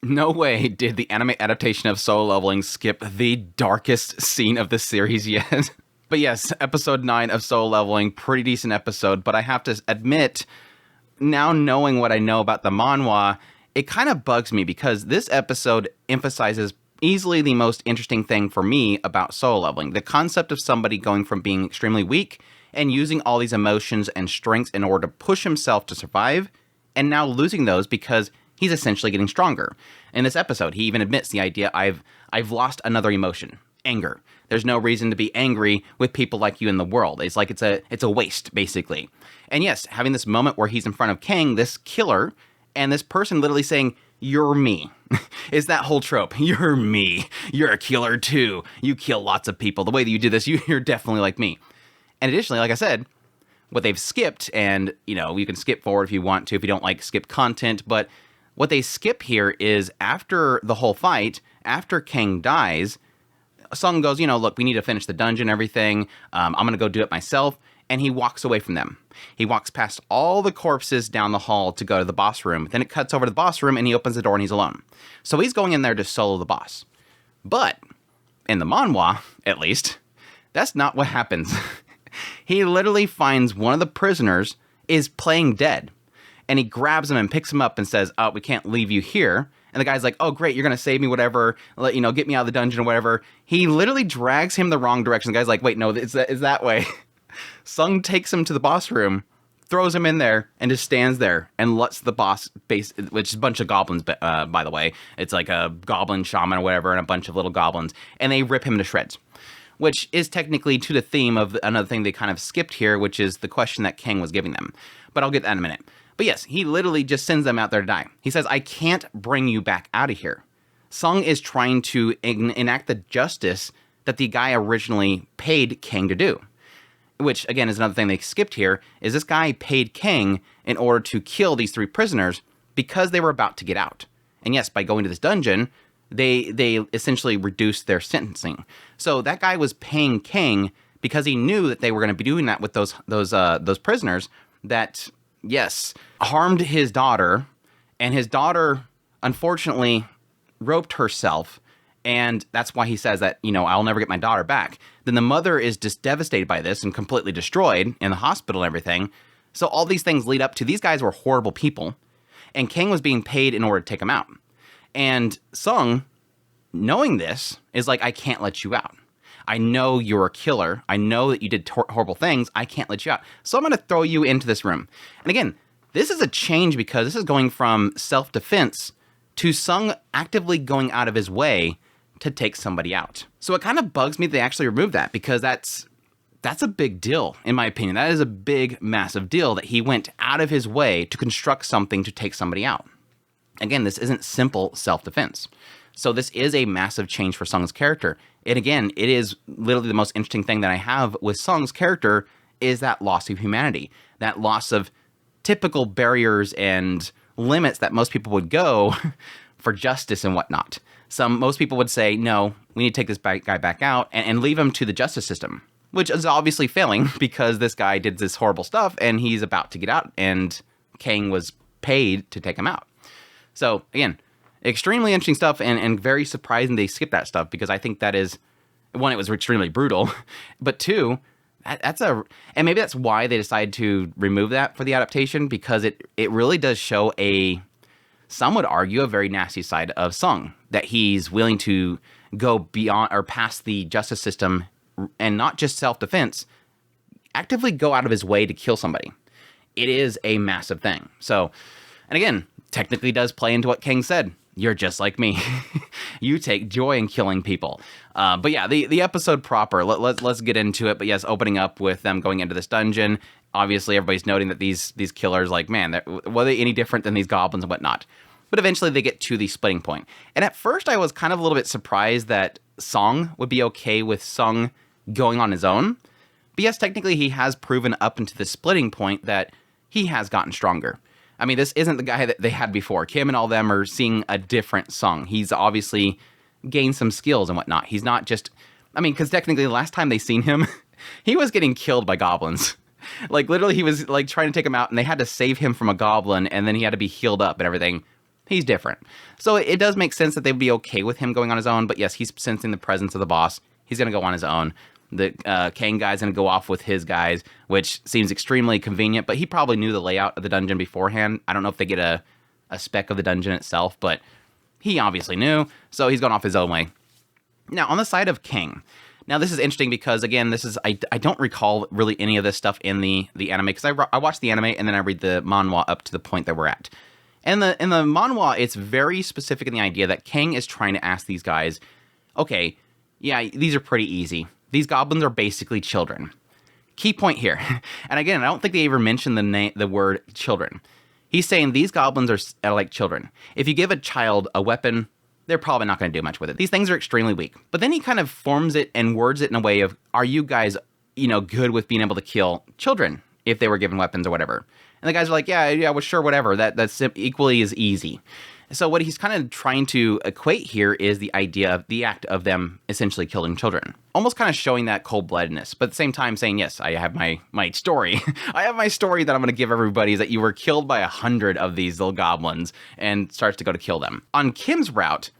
No way did the anime adaptation of Solo Leveling skip the darkest scene of the series yet. But yes, episode 9 of Solo Leveling, pretty decent episode, but I have to admit, now knowing what I know about the manhwa, it kind of bugs me because this episode emphasizes easily the most interesting thing for me about Solo Leveling. The concept of somebody going from being extremely weak and using all these emotions and strengths in order to push himself to survive, and now losing those because he's essentially getting stronger. In this episode, he even admits the idea, I've lost another emotion, anger. There's no reason to be angry with people like you in the world. It's like it's a waste, basically. And yes, having this moment where he's in front of Kang, this killer, and this person literally saying, "You're me." Is that whole trope. You're me. You're a killer too. You kill lots of people. The way that you do this, you're definitely like me. And additionally, like I said, what they've skipped, and you can skip forward if you want to, if you don't like skip content, but what they skip here is after the whole fight, after Kang dies, Sung goes, look, we need to finish the dungeon and everything. I'm going to go do it myself. And he walks away from them. He walks past all the corpses down the hall to go to the boss room. Then it cuts over to the boss room and he opens the door and he's alone. So he's going in there to solo the boss. But in the manhwa, at least, that's not what happens. He literally finds one of the prisoners is playing dead. And he grabs him and picks him up and says, "Oh, we can't leave you here." And the guy's like, "Oh, great, you're going to save me, whatever. Get me out of the dungeon or whatever." He literally drags him the wrong direction. The guy's like, "Wait, no, it's that way." Sung takes him to the boss room, throws him in there, and just stands there and lets the boss, which is a bunch of goblins, by the way. It's like a goblin shaman or whatever and a bunch of little goblins. And they rip him to shreds. Which is technically to the theme of another thing they kind of skipped here, which is the question that Kang was giving them. But I'll get that in a minute. But yes, he literally just sends them out there to die. He says, "I can't bring you back out of here." Sung is trying to enact the justice that the guy originally paid Kang to do. Which, again, is another thing they skipped here, is this guy paid Kang in order to kill these 3 prisoners because they were about to get out. And yes, by going to this dungeon, they essentially reduced their sentencing. So that guy was paying Kang because he knew that they were going to be doing that with those prisoners that, yes, harmed his daughter, and his daughter, unfortunately, roped herself, and that's why he says that, "I'll never get my daughter back." Then the mother is just devastated by this and completely destroyed in the hospital and everything. So all these things lead up to these guys were horrible people, and Kang was being paid in order to take them out. And Sung, knowing this, is like, "I can't let you out. I know you're a killer. I know that you did horrible things. I can't let you out. So I'm going to throw you into this room." And again, this is a change because this is going from self-defense to Sung actively going out of his way to take somebody out. So it kind of bugs me that they actually removed that because that's a big deal, in my opinion. That is a big, massive deal that he went out of his way to construct something to take somebody out. Again, this isn't simple self-defense. So this is a massive change for Sung's character. And again, it is literally the most interesting thing that I have with Sung's character is that loss of humanity, that loss of typical barriers and limits that most people would go for justice and whatnot. Most people would say, "No, we need to take this guy back out and leave him to the justice system," which is obviously failing because this guy did this horrible stuff and he's about to get out and Kang was paid to take him out. So again, extremely interesting stuff and very surprising they skipped that stuff because I think that is, one, it was extremely brutal, but 2, and maybe that's why they decided to remove that for the adaptation because it really does show some would argue, a very nasty side of Sung, that he's willing to go beyond or past the justice system and not just self-defense, actively go out of his way to kill somebody. It is a massive thing. So, and again, technically does play into what Kang said. "You're just like me." You take joy in killing people. But yeah, the episode proper, let's get into it. But yes, opening up with them going into this dungeon. Obviously, everybody's noting that these killers, like, man, were they any different than these goblins and whatnot? But eventually they get to the splitting point. And at first I was kind of a little bit surprised that Song would be okay with Sung going on his own. But yes, technically he has proven up into the splitting point that he has gotten stronger. I mean, this isn't the guy that they had before. Kim and all them are seeing a different Sung. He's obviously gained some skills and whatnot. He's not just, because technically the last time they seen him, he was getting killed by goblins. Like, literally, he was, like, trying to take him out, and they had to save him from a goblin, and then he had to be healed up and everything. He's different. So it does make sense that they'd be okay with him going on his own, but yes, he's sensing the presence of the boss. He's going to go on his own. The Kang guy's going to go off with his guys, which seems extremely convenient, but he probably knew the layout of the dungeon beforehand. I don't know if they get a spec of the dungeon itself, but he obviously knew, so he's going off his own way. Now, on the side of Kang, now this is interesting because, again, I don't recall really any of this stuff in the anime, because I watched the anime and then I read the manhwa up to the point that we're at. And in the manhwa, it's very specific in the idea that Kang is trying to ask these guys, okay, yeah, these are pretty easy. These goblins are basically children. Key point here, and again, I don't think they ever mentioned the word children. He's saying these goblins are like children. If you give a child a weapon, they're probably not going to do much with it. These things are extremely weak. But then he kind of forms it and words it in a way of, are you guys, good with being able to kill children if they were given weapons or whatever? And the guys are like, yeah, well, sure, whatever. That's equally as easy. So what he's kind of trying to equate here is the idea of the act of them essentially killing children. Almost kind of showing that cold-bloodedness, but at the same time saying, yes, I have my story. I have my story that I'm going to give everybody, is that you were killed by 100 of these little goblins, and starts to go to kill them. On Kim's route,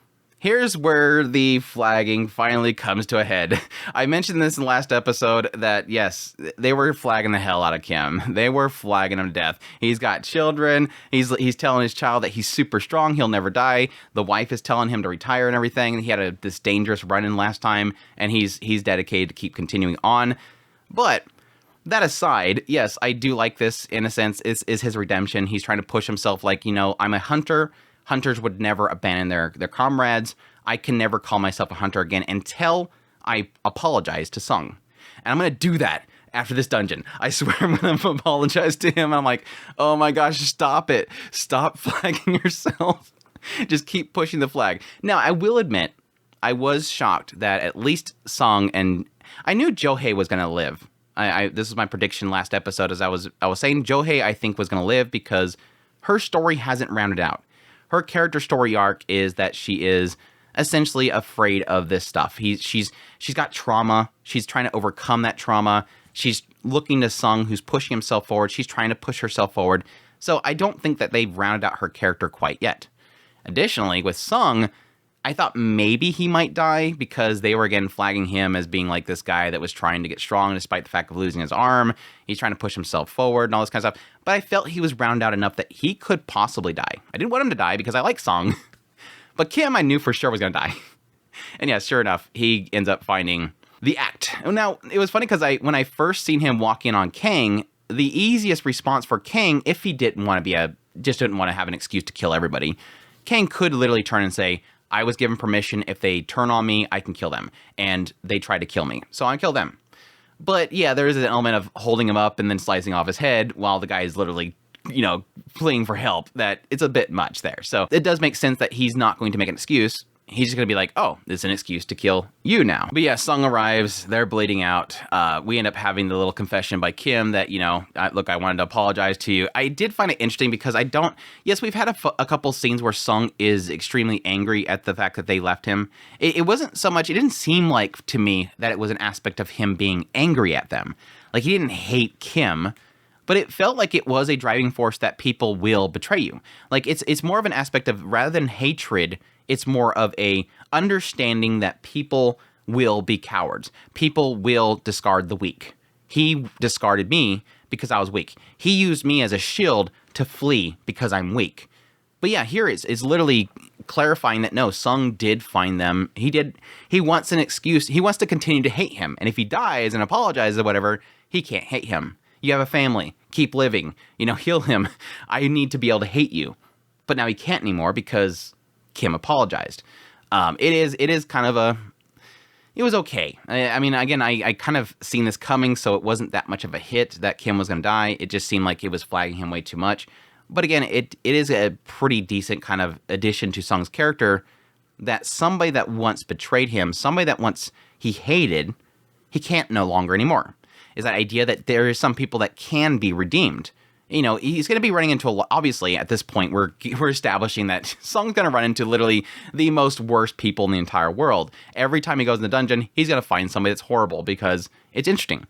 here's where the flagging finally comes to a head. I mentioned this in the last episode that, yes, they were flagging the hell out of Kim. They were flagging him to death. He's got children. He's telling his child that he's super strong. He'll never die. The wife is telling him to retire and everything. He had this dangerous run-in last time, and he's dedicated to keep continuing on. But that aside, yes, I do like this in a sense. Is his redemption. He's trying to push himself like, I'm a hunter. Hunters would never abandon their comrades. I can never call myself a hunter again until I apologize to Sung. And I'm going to do that after this dungeon. I swear I'm going to apologize to him. And I'm like, oh my gosh, stop it. Stop flagging yourself. Just keep pushing the flag. Now, I will admit, I was shocked that at least Sung, and I knew Johei was going to live. This is my prediction last episode, as I was saying Johei, I think, was going to live because her story hasn't rounded out. Her character story arc is that she is essentially afraid of this stuff. She's got trauma. She's trying to overcome that trauma. She's looking to Sung, who's pushing himself forward. She's trying to push herself forward. So I don't think that they've rounded out her character quite yet. Additionally, with Sung, I thought maybe he might die because they were again flagging him as being like this guy that was trying to get strong despite the fact of losing his arm. He's trying to push himself forward and all this kind of stuff. But I felt he was rounded out enough that he could possibly die. I didn't want him to die because I like Sung. But Kim, I knew for sure was going to die. And yeah, sure enough, he ends up finding the act. Now, it was funny because when I first seen him walk in on Kang, the easiest response for Kang, if he didn't want to just didn't want to have an excuse to kill everybody, Kang could literally turn and say, I was given permission. If they turn on me, I can kill them. And they tried to kill me, so I kill them. But yeah, there is an element of holding him up and then slicing off his head while the guy is literally, fleeing for help, that it's a bit much there. So it does make sense that he's not going to make an excuse. He's just going to be like, oh, this is an excuse to kill you now. But yeah, Sung arrives. They're bleeding out. We end up having the little confession by Kim that, look, I wanted to apologize to you. I did find it interesting because yes, we've had a couple scenes where Sung is extremely angry at the fact that they left him. It wasn't so much, it didn't seem like to me that it was an aspect of him being angry at them. Like he didn't hate Kim, but it felt like it was a driving force that people will betray you. Like it's more of an aspect of, rather than hatred, it's more of a understanding that people will be cowards. People will discard the weak. He discarded me because I was weak. He used me as a shield to flee because I'm weak. But yeah, here is literally clarifying that no, Sung did find them. He wants an excuse. He wants to continue to hate him. And if he dies and apologizes or whatever, he can't hate him. You have a family. Keep living. Heal him. I need to be able to hate you. But now he can't anymore because Kim apologized. It is kind of it was okay. I mean, again, I kind of seen this coming, so it wasn't that much of a hit that Kim was going to die. It just seemed like it was flagging him way too much. But again, it is a pretty decent kind of addition to Sung's character, that somebody that once betrayed him, somebody that once he hated, he can't no longer anymore. Is that idea that there is some people that can be redeemed. He's going to be running into obviously at this point, we're establishing that Sung's going to run into literally the most worst people in the entire world. Every time he goes in the dungeon, he's going to find somebody that's horrible because it's interesting.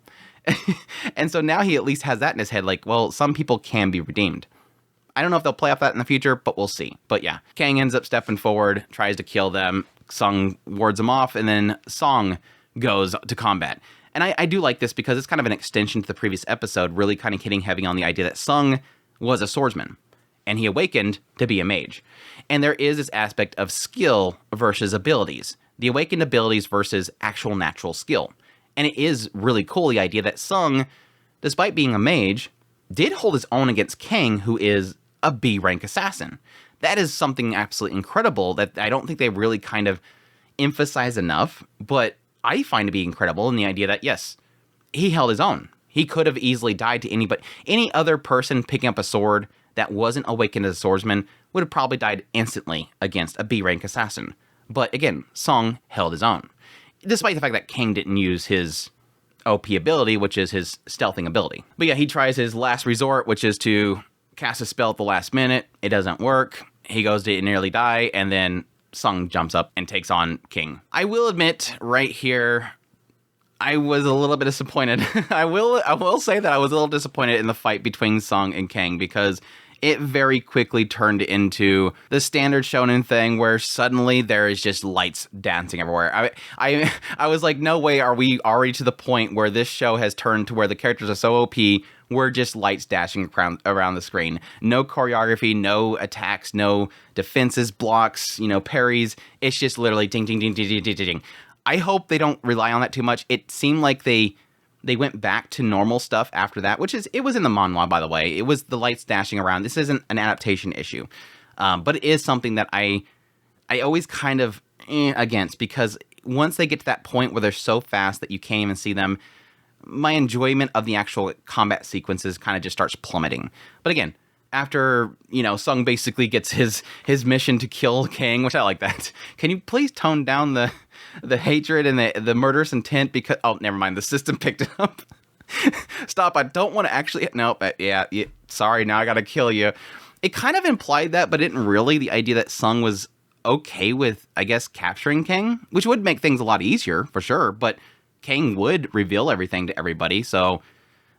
And so now he at least has that in his head, like, well, some people can be redeemed. I don't know if they'll play off that in the future, but we'll see. But yeah, Kang ends up stepping forward, tries to kill them. Sung wards him off, and then Song goes to combat. And I do like this because it's kind of an extension to the previous episode, really kind of hitting heavy on the idea that Sung was a swordsman, and he awakened to be a mage. And there is this aspect of skill versus abilities. The awakened abilities versus actual natural skill. And it is really cool, the idea that Sung, despite being a mage, did hold his own against Kang, who is a B-rank assassin. That is something absolutely incredible that I don't think they really kind of emphasize enough, but I find to be incredible in the idea that, yes, he held his own. He could have easily died to any other person picking up a sword that wasn't awakened as a swordsman would have probably died instantly against a B-rank assassin. But again, Song held his own, despite the fact that Kang didn't use his OP ability, which is his stealthing ability. But yeah, he tries his last resort, which is to cast a spell at the last minute. It doesn't work. He goes to nearly die, and then Sung jumps up and takes on King. I will admit right here, I was a little bit disappointed. I will say that I was a little disappointed in the fight between Sung and Kang because it very quickly turned into the standard shonen thing where suddenly there is just lights dancing everywhere. I was like, no way are we already to the point where this show has turned to where the characters are so OP, we're just lights dashing around the screen. No choreography, no attacks, no defenses, blocks, parries. It's just literally ding, ding, ding, ding, ding, ding, ding. I hope they don't rely on that too much. It seemed like they went back to normal stuff after that, it was in the manhwa, by the way. It was the lights dashing around. This isn't an adaptation issue. But it is something that I always kind of against, because once they get to that point where they're so fast that you can't even see them, my enjoyment of the actual combat sequences kind of just starts plummeting. But again, after, Sung basically gets his mission to kill Kang, which I like that. Can you please tone down the hatred and the murderous intent because... Oh, never mind. The system picked it up. Stop. I don't want to actually... No, yeah, sorry. Now I got to kill you. It kind of implied that, but didn't really. The idea that Sung was okay with, I guess, capturing Kang, which would make things a lot easier, for sure. But Kang would reveal everything to everybody, so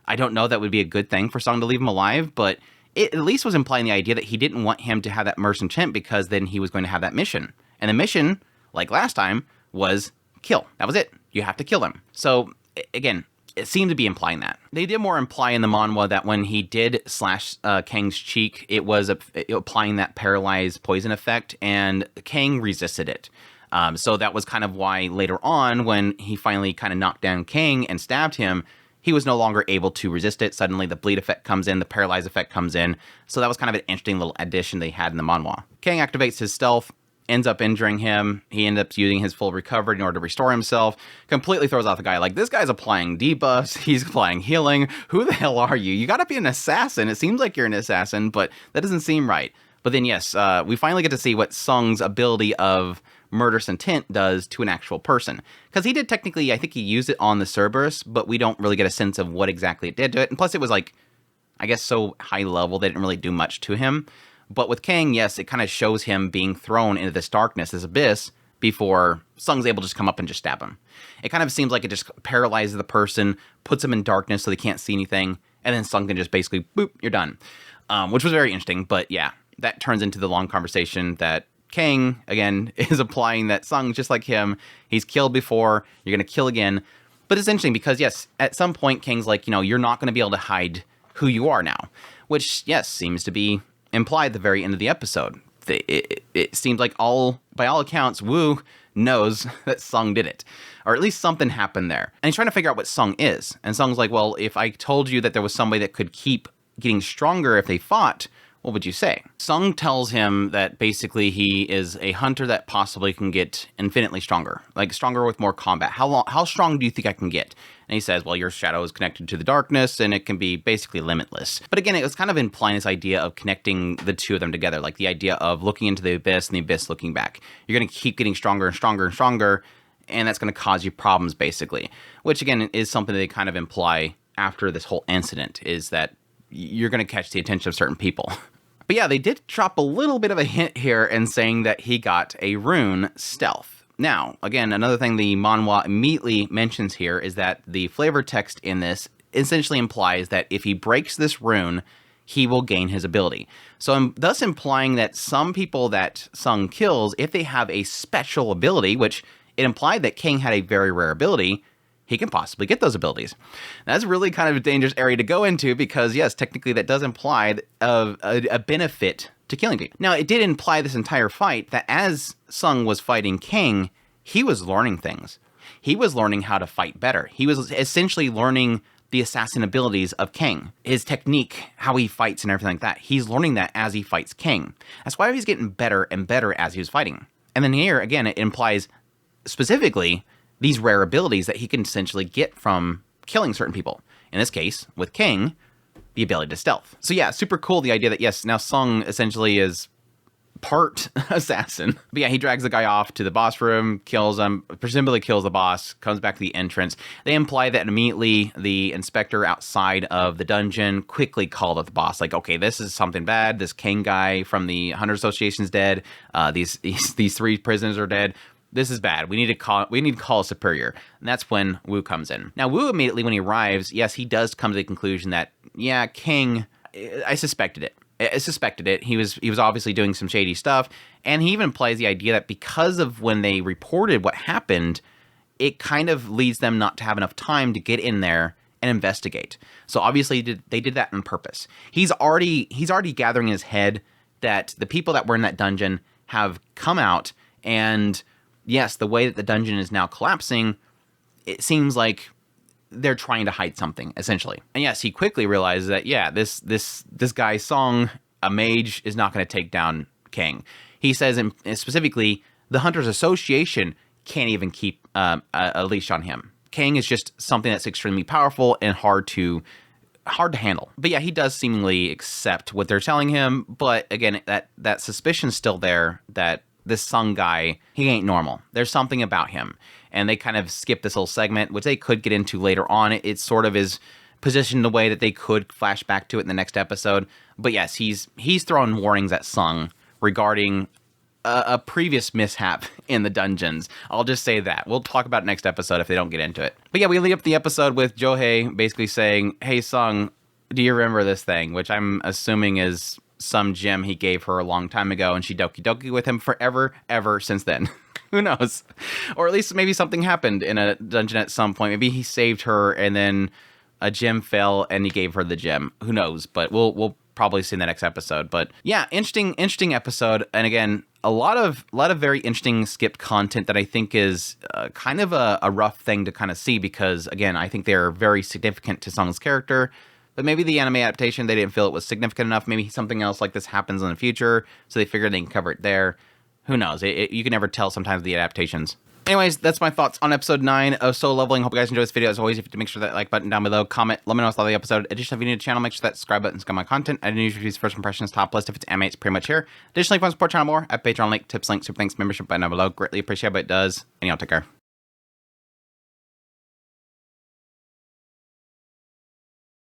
I don't know that would be a good thing for Sung to leave him alive, but it at least was implying the idea that he didn't want him to have that murderous intent because then he was going to have that mission. And the mission, like last time, was kill. That was it. You have to kill him. So, again, it seemed to be implying that. They did more imply in the manhwa that when he did slash Kang's cheek, it was applying that paralyzed poison effect, and Kang resisted it. So that was kind of why later on, when he finally kind of knocked down Kang and stabbed him, he was no longer able to resist it. Suddenly the bleed effect comes in, the paralyzed effect comes in. So that was kind of an interesting little addition they had in the manhwa. Kang activates his stealth, ends up injuring him. He ends up using his full recovery in order to restore himself. Completely throws off the guy. Like, this guy's applying debuffs. He's applying healing. Who the hell are you? You gotta be an assassin. It seems like you're an assassin, but that doesn't seem right. But then, yes, we finally get to see what Sung's ability of murderous intent does to an actual person. Because he did technically, I think he used it on the Cerberus, but we don't really get a sense of what exactly it did to it. And plus it was like, I guess so high level, they didn't really do much to him. But with Kang, yes, it kind of shows him being thrown into this darkness, this abyss, before Sung's able to just come up and just stab him. It kind of seems like it just paralyzes the person, puts them in darkness so they can't see anything, and then Sung can just basically, boop, you're done. Which was very interesting, but yeah, that turns into the long conversation that Kang, again, is applying that Sung, just like him, he's killed before, you're going to kill again. But it's interesting because, yes, at some point, Kang's like, you're not going to be able to hide who you are now. Which, yes, seems to be implied at the very end of the episode. It seems like by all accounts, Wu knows that Sung did it. Or at least something happened there. And he's trying to figure out what Sung is. And Sung's like, well, if I told you that there was somebody that could keep getting stronger if they fought, what would you say? Sung tells him that basically he is a hunter that possibly can get infinitely stronger. Like, stronger with more combat. How strong do you think I can get? And he says, well, your shadow is connected to the darkness, and it can be basically limitless. But again, it was kind of implying this idea of connecting the two of them together. Like, the idea of looking into the abyss and the abyss looking back. You're going to keep getting stronger and stronger and stronger, and that's going to cause you problems, basically. Which, again, is something that they kind of imply after this whole incident, is that you're going to catch the attention of certain people. But yeah, they did drop a little bit of a hint here in saying that he got a rune stealth. Now, again, another thing the manhwa immediately mentions here is that the flavor text in this essentially implies that if he breaks this rune, he will gain his ability. So I'm thus implying that some people that Sung kills, if they have a special ability, which it implied that Kang had a very rare ability, he can possibly get those abilities. That's really kind of a dangerous area to go into because, yes, technically that does imply a benefit to killing people. Now, it did imply this entire fight that as Sung was fighting Kang, he was learning things. He was learning how to fight better. He was essentially learning the assassin abilities of Kang, his technique, how he fights and everything like that. He's learning that as he fights Kang. That's why he's getting better and better as he was fighting. And then here, again, it implies specifically these rare abilities that he can essentially get from killing certain people. In this case, with Kang, the ability to stealth. So yeah, super cool, the idea that, yes, now Sung essentially is part assassin. But yeah, he drags the guy off to the boss room, kills him, presumably kills the boss, comes back to the entrance. They imply that immediately the inspector outside of the dungeon quickly called up the boss, like, okay, this is something bad. This Kang guy from the Hunter Association's dead. These 3 prisoners are dead. This is bad. We need to call a superior. And that's when Wu comes in. Now, Wu immediately, when he arrives, yes, he does come to the conclusion that, yeah, Kang, I suspected it. He was obviously doing some shady stuff. And he even implies the idea that because of when they reported what happened, it kind of leads them not to have enough time to get in there and investigate. So obviously they did that on purpose. He's already gathering in his head that the people that were in that dungeon have come out, and yes, the way that the dungeon is now collapsing, it seems like they're trying to hide something, essentially. And yes, he quickly realizes that, yeah, this guy Song, a mage, is not going to take down Kang. He says specifically, the Hunters Association can't even keep a leash on him. Kang is just something that's extremely powerful and hard to handle. But yeah, he does seemingly accept what they're telling him. But again, that suspicion's still there that this Sung guy, he ain't normal. There's something about him. And they kind of skip this whole segment, which they could get into later on. It sort of is positioned in a way that they could flash back to it in the next episode. But yes, he's throwing warnings at Sung regarding a previous mishap in the dungeons. I'll just say that. We'll talk about it next episode if they don't get into it. But yeah, we lead up the episode with Johei basically saying, hey, Sung, do you remember this thing? Which I'm assuming is some gem he gave her a long time ago, and she doki doki with him forever, ever since then. Who knows? Or at least maybe something happened in a dungeon at some point. Maybe he saved her and then a gem fell and he gave her the gem. Who knows? But we'll probably see in the next episode. But yeah, interesting episode. And again, a lot of very interesting skipped content that I think is kind of a rough thing to kind of see, because again, I think they're very significant to Sung's character. But maybe the anime adaptation, they didn't feel it was significant enough. Maybe something else like this happens in the future, so they figured they can cover it there. Who knows? You can never tell sometimes the adaptations. Anyways, that's my thoughts on episode 9 of Solo Leveling. Hope you guys enjoyed this video. As always, if you make sure that like button down below, comment, let me know what's thought of the episode. Additionally, if you're new to the channel, make sure that subscribe button's got my content. I do usually first impressions top list. If it's anime, it's pretty much here. Additionally, if you want to support the channel more, I have Patreon link, tips, link, super thanks, membership button down below. Greatly appreciate it, but it does. And y'all take care.